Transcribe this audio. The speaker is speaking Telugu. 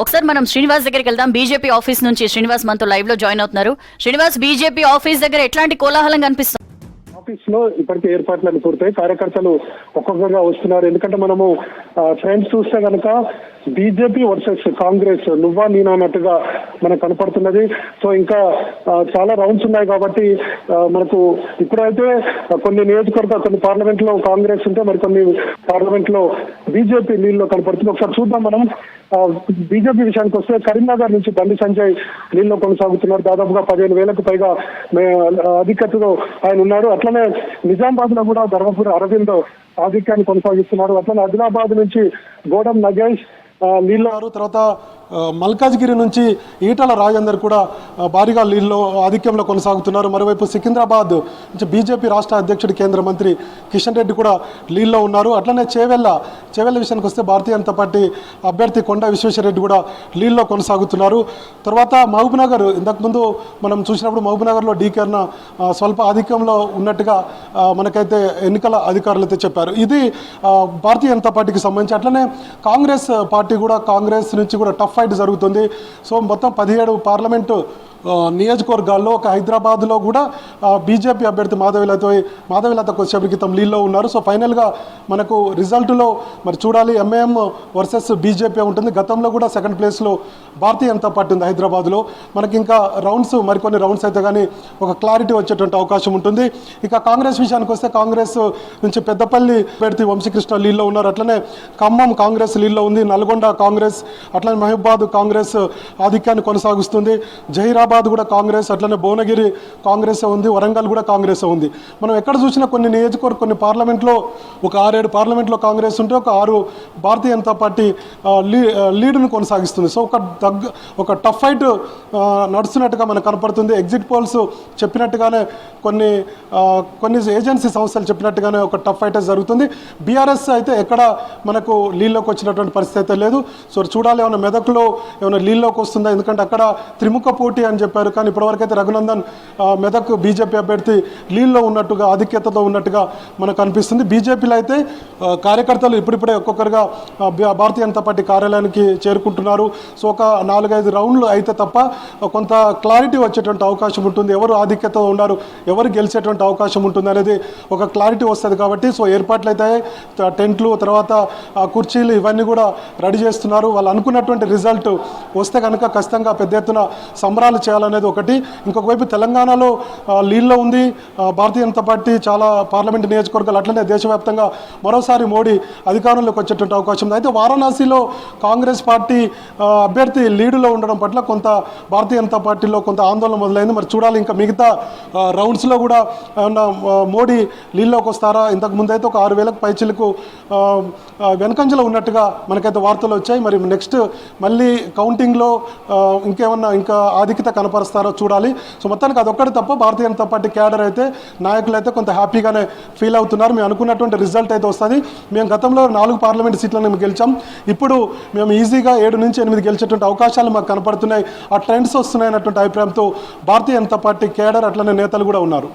ఒకసారి మనం శ్రీనివాస్ దగ్గరికి వెళ్దాం. బీజేపీ ఆఫీస్ నుంచి శ్రీనివాస్ మనతో లైవ్ లో జాయిన్ అవుతున్నారు. శ్రీనివాస్, బీజేపీ ఆఫీస్ దగ్గర ఎట్లాంటి కోలాహలం కనిపిస్తుంది? ఆఫీస్ లో ఇప్పటికే ఏర్పాట్లన్నీ పూర్తయి కార్యకర్తలు ఒక్కొక్కరుగా వస్తున్నారు. ఎందుకంటే మనము ఫ్రెండ్స్ చూస్తే కనుక బీజేపీ వర్సెస్ కాంగ్రెస్ నువ్వా నేనా అన్నట్టుగా మనకు కనపడుతున్నది. సో ఇంకా చాలా రౌండ్స్ ఉన్నాయి కాబట్టి మనకు ఇప్పుడైతే కొన్ని నియోజకవర్గ కొన్ని పార్లమెంట్ లో కాంగ్రెస్ ఉంటే మరి కొన్ని పార్లమెంట్ లో బీజేపీ నీళ్ళలో కనపడుతుంది. ఒకసారి చూద్దాం మనం. బీజేపీ విషయానికి వస్తే కరీంనగర్ నుంచి బండి సంజయ్ నీళ్ళలో కొనసాగుతున్నారు. దాదాపుగా 15,000కు పైగా ఆధిక్యతలో ఆయన ఉన్నారు. అట్లనే నిజామాబాద్ లో కూడా ధర్మపురి అరవింద్ ఆధిక్యాన్ని కొనసాగిస్తున్నారు. అట్లనే ఆదిలాబాద్ నుంచి గోడం నగేష్ నీళ్ళు. తర్వాత మల్కాజ్గిరి నుంచి ఈటల రాజేందర్ కూడా భారీగా నీళ్ళలో ఆధిక్యంలో కొనసాగుతున్నారు. మరోవైపు సికింద్రాబాద్ నుంచి బీజేపీ రాష్ట్ర అధ్యక్షుడు కేంద్ర మంత్రి కిషన్ రెడ్డి కూడా నీళ్ళలో ఉన్నారు. అట్లనే చేవెళ్ళ విషయానికి వస్తే భారతీయ జనతా పార్టీ అభ్యర్థి కొండా విశ్వేశ్వరరెడ్డి కూడా నీళ్ళలో కొనసాగుతున్నారు. తర్వాత మహబూబ్నగర్, ఇంతకుముందు మనం చూసినప్పుడు మహబూబ్నగర్లో డీకేర్న స్వల్ప ఆధిక్యంలో ఉన్నట్టుగా మనకైతే ఎన్నికల అధికారులు అయితే చెప్పారు. ఇది భారతీయ జనతా పార్టీకి సంబంధించి. అట్లనే కాంగ్రెస్ పార్టీ కూడా, కాంగ్రెస్ నుంచి కూడా టఫ్ ఫైట్ జరుగుతుంది. సో మొత్తం 17 పార్లమెంటు నియోజకవర్గాల్లో ఒక హైదరాబాద్లో కూడా బీజేపీ అభ్యర్థి మాధవిలత కొద్దిసేపటి క్రితం లీడ్లో ఉన్నారు. సో ఫైనల్గా మనకు రిజల్ట్లో మరి చూడాలి. ఎంఐఎం వర్సెస్ బీజేపీ ఉంటుంది. గతంలో కూడా సెకండ్ ప్లేస్లో భారతీయ జనతా పార్టీ ఉంది హైదరాబాద్లో. మనకి ఇంకా మరికొన్ని రౌండ్స్ అయితే కానీ ఒక క్లారిటీ వచ్చేటువంటి అవకాశం ఉంటుంది. ఇక కాంగ్రెస్ విషయానికి వస్తే కాంగ్రెస్ నుంచి పెద్దపల్లి అభ్యర్థి వంశీకృష్ణ లీడ్లో ఉన్నారు. అట్లనే ఖమ్మం కాంగ్రెస్ లీడ్లో ఉంది. నల్గొండ కాంగ్రెస్, అట్లనే మహబూబాద్ కాంగ్రెస్ ఆధిక్యాన్ని కొనసాగిస్తుంది. జహీరాబాద్ కూడా కాంగ్రెస్, అట్లనే భువనగిరి కాంగ్రెస్ ఉంది. వరంగల్ కూడా కాంగ్రెస్ ఉంది. మనం ఎక్కడ చూసినా కొన్ని నియోజకవర్గ కొన్ని పార్లమెంట్లో ఒక 6-7 పార్లమెంట్లో కాంగ్రెస్ ఉంటే ఒక 6 భారతీయ జనతా పార్టీ లీడ్ను కొనసాగిస్తుంది. సో ఒక టఫ్ ఫైట్ నడుస్తున్నట్టుగా మనకు కనపడుతుంది. ఎగ్జిట్ పోల్స్ చెప్పినట్టుగానే కొన్ని ఏజెన్సీ సంస్థలు చెప్పినట్టుగానే ఒక టఫ్ ఫైట్ జరుగుతుంది. బీఆర్ఎస్ అయితే ఎక్కడ మనకు లీడ్లోకి వచ్చినటువంటి పరిస్థితి అయితే లేదు. సో చూడాలి ఏమైనా మెదక్లో ఏమైనా లీడ్లోకి వస్తుందా, ఎందుకంటే అక్కడ త్రిముఖ పోటీ అని చెప్పారు. కానీ ఇప్పటివరకు అయితే రఘునందన్ మెదక్ బీజేపీ అభ్యర్థి లీడ్లో ఉన్నట్టుగా, ఆధిక్యతతో ఉన్నట్టుగా మనకు అనిపిస్తుంది. బీజేపీలో అయితే కార్యకర్తలు ఇప్పుడిప్పుడే ఒక్కొక్కరుగా భారతీయ జనతా పార్టీ కార్యాలయానికి చేరుకుంటున్నారు. సో ఒక 4-5 రౌండ్లు అయితే తప్ప కొంత క్లారిటీ వచ్చేటువంటి అవకాశం ఉంటుంది. ఎవరు ఆధిక్యతతో ఉన్నారు, ఎవరు గెలిచేటువంటి అవకాశం ఉంటుంది అనేది ఒక క్లారిటీ వస్తుంది. కాబట్టి సో ఏర్పాట్లు అయితే టెంట్లు, తర్వాత కుర్చీలు ఇవన్నీ కూడా రెడీ చేస్తున్నారు. వాళ్ళు అనుకున్నటువంటి రిజల్ట్ వస్తే కనుక ఖచ్చితంగా పెద్ద ఎత్తున సంబరాలు చేయాలనేది ఒకటి. ఇంకొక వైపు తెలంగాణలో లీడ్లో ఉంది భారతీయ జనతా పార్టీ చాలా పార్లమెంటు నియోజకవర్గాలు. అట్లనే దేశవ్యాప్తంగా మరోసారి మోడీ అధికారంలోకి వచ్చేటువంటి అవకాశం ఉంది. అయితే వారణాసిలో కాంగ్రెస్ పార్టీ అభ్యర్థి లీడులో ఉండడం పట్ల కొంత భారతీయ జనతా పార్టీలో కొంత ఆందోళన మొదలైంది. మరి చూడాలి ఇంకా మిగతా రౌండ్స్లో కూడా మోడీ లీడ్లోకి వస్తారా. ఇంతకు ముందు అయితే ఒక 6,000కు పైచిలకు వెనకంజలో ఉన్నట్టుగా మనకైతే వార్తలు వచ్చాయి. మరి నెక్స్ట్ మళ్ళీ కౌంటింగ్లో ఇంకా ఆధిక్యత కనపరుస్తారో చూడాలి. సో మొత్తానికి అదొక్కటి తప్ప భారతీయ జనతా పార్టీ క్యాడర్ అయితే, నాయకులు అయితే కొంత హ్యాపీగానే ఫీల్ అవుతున్నారు. మేము అనుకున్నటువంటి రిజల్ట్ అయితే వస్తుంది. మేము గతంలో 4 పార్లమెంట్ సీట్లను మేము గెలిచాం. ఇప్పుడు మేము ఈజీగా 7 నుంచి 8 గెలిచేటువంటి అవకాశాలు మాకు కనపడుతున్నాయి. ఆ ట్రెండ్స్ వస్తున్నాయి అన్నటువంటి అభిప్రాయంతో భారతీయ జనతా పార్టీ క్యాడర్, అట్లనే నేతలు కూడా ఉన్నారు.